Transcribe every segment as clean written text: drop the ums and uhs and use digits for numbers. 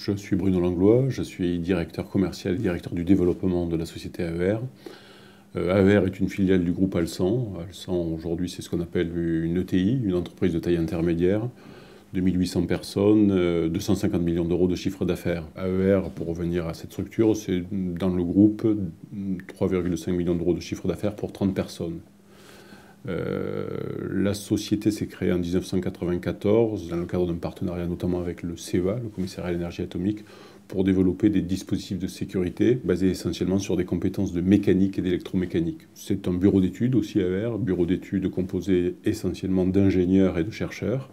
Je suis Bruno Langlois, je suis directeur commercial et directeur du développement de la société AER. AER est une filiale du groupe Alsan. Alsan, aujourd'hui, c'est ce qu'on appelle une ETI, une entreprise de taille intermédiaire, 2800 personnes, 250 millions d'euros de chiffre d'affaires. AER, pour revenir à cette structure, c'est dans le groupe 3,5 millions d'euros de chiffre d'affaires pour 30 personnes. La société s'est créée en 1994 dans le cadre d'un partenariat notamment avec le CEA, le Commissariat à l'énergie atomique, pour développer des dispositifs de sécurité basés essentiellement sur des compétences de mécanique et d'électromécanique. C'est un bureau d'études aussi AER, bureau d'études composé essentiellement d'ingénieurs et de chercheurs.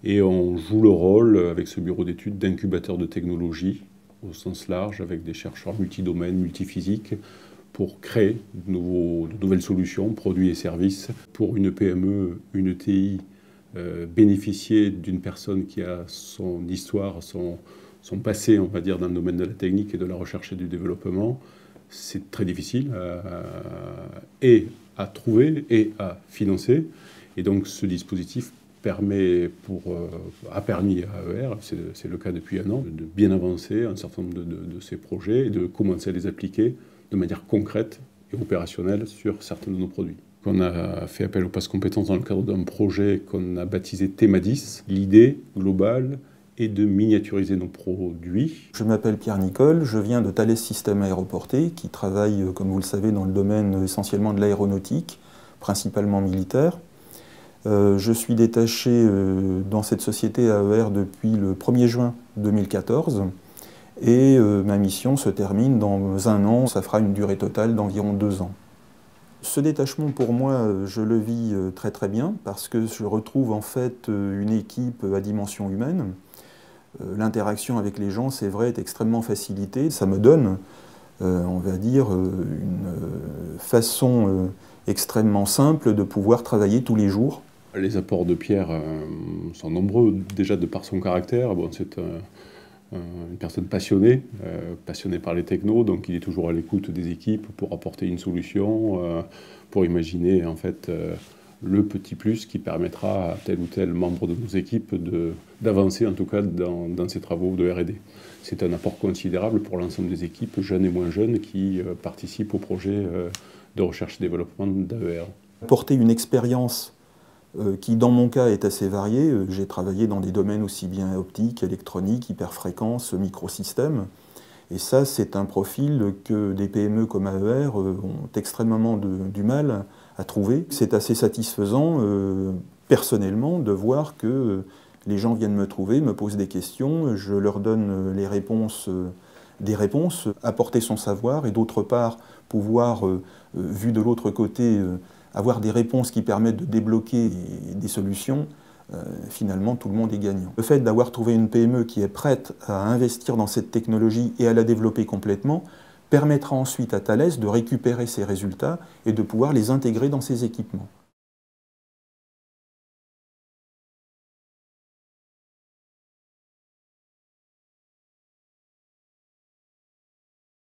Et on joue le rôle avec ce bureau d'études d'incubateur de technologie au sens large, avec des chercheurs multidomaines, multiphysiques, pour créer de nouvelles solutions, produits et services. Pour une PME, une ETI, bénéficier d'une personne qui a son histoire, son passé, on va dire, dans le domaine de la technique et de la recherche et du développement, c'est très difficile et à trouver et à financer. Et donc ce dispositif a permis à AER, c'est le cas depuis un an, de bien avancer un certain nombre de ces projets et de commencer à les appliquer de manière concrète et opérationnelle sur certains de nos produits. On a fait appel au pass compétences dans le cadre d'un projet qu'on a baptisé Théma10. L'idée globale est de miniaturiser nos produits. Je m'appelle Pierre Nicole, je viens de Thales Systèmes Aéroportés, qui travaille, comme vous le savez, dans le domaine essentiellement de l'aéronautique, principalement militaire. Je suis détaché dans cette société AER depuis le 1er juin 2014. Et ma mission se termine dans un an, ça fera une durée totale d'environ 2 ans. Ce détachement, pour moi, je le vis très très bien, parce que je retrouve en fait une équipe à dimension humaine. L'interaction avec les gens, c'est vrai, est extrêmement facilitée. Ça me donne, on va dire, une façon extrêmement simple de pouvoir travailler tous les jours. Les apports de Pierre sont nombreux, déjà de par son caractère. Bon, c'est une personne passionnée, passionnée par les technos, donc il est toujours à l'écoute des équipes pour apporter une solution, pour imaginer en fait le petit plus qui permettra à tel ou tel membre de nos équipes d'avancer en tout cas dans ces travaux de R&D. C'est un apport considérable pour l'ensemble des équipes, jeunes et moins jeunes, qui participent au projet de recherche et développement d'AER. Apporter une expérience qui dans mon cas est assez varié. J'ai travaillé dans des domaines aussi bien optique, électronique, hyperfréquence, microsystèmes. Et ça, c'est un profil que des PME comme AER ont extrêmement du mal à trouver. C'est assez satisfaisant, personnellement, de voir que les gens viennent me trouver, me posent des questions, je leur donne les réponses, apporter son savoir, et d'autre part, pouvoir, vu de l'autre côté, avoir des réponses qui permettent de débloquer des solutions, finalement tout le monde est gagnant. Le fait d'avoir trouvé une PME qui est prête à investir dans cette technologie et à la développer complètement permettra ensuite à Thales de récupérer ses résultats et de pouvoir les intégrer dans ses équipements.